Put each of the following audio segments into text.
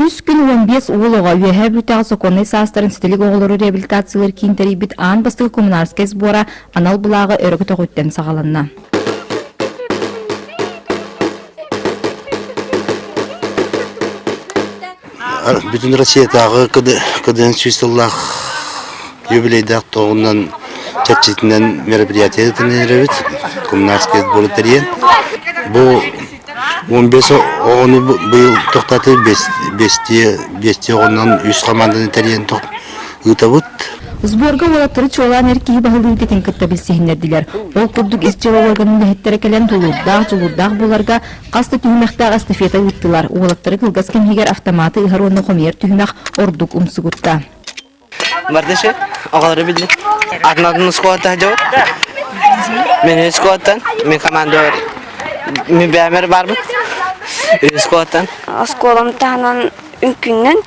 3 gün 15 уолуга үйәһә бүтәгә законный састарын стилик оголору реабилитациялар кинтери бит ан бастыгы коммунарская сбора анал булагы өрөгө тогуттан сагаланна. Bütün Россиядагы кыдын чистыллах юбилейдак тогунан чатчитинен мероприятие тенеребит коммунарская сбора терен. Бу 15 оны быйыл токтатып 5 оннан 3 команданы терен ытабыт. Сборга олаттыры чолан эркии бахылы үтетін кытта білсехіндерділер. Ол күрдік исчела органында хеттерекелен жулурдақ боларга қасты түймәқтағы эстафета үттілар. Олаттыры кылгас кемегер автоматы ұғаруынны қомер түймәқ ордук умсығытта. Бардышы, оғалары білді. Атынадың скуаттан жауып. Мен скуаттан, мен командор. Мен бәмір бар бұд. Скуаттан. Скуалым тағынан үнкіннен.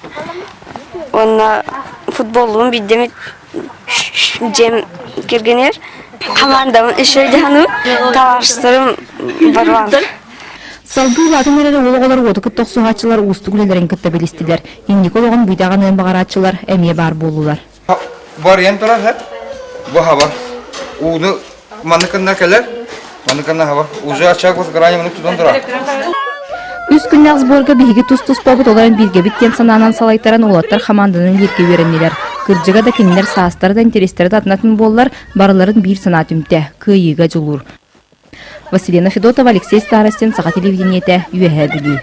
Онна футболуын биддемет жем кергенер. Командамын үш өйдіғану таваршыстырым барван. Салды латын әрі олығылар одықыт тоқсуғатшылар ұсты күлелерін күтті білістілер. Ендік олығын бұйдаған өң бағаратшылар әме бар болулар. Бар ен тұрар, бұл хабар. Уыны манықынна кәлер, манықынна хабар. Уже ачақ бұз ғырайы мұны тұдан тұрар. Үз күннәқ сборга биһиги тус-тус побыт оларын бирге биттен сананан салайтаран олаттар хаманданын ерке вереннелер. Кырджыга да кинилер саастары да интерестері да атынатын боллар, барыларын бир санат үмте, кыйыга жулур. Василина Федотова, Алексей Старостин, Саха телевидениете, үйәһә бүлі.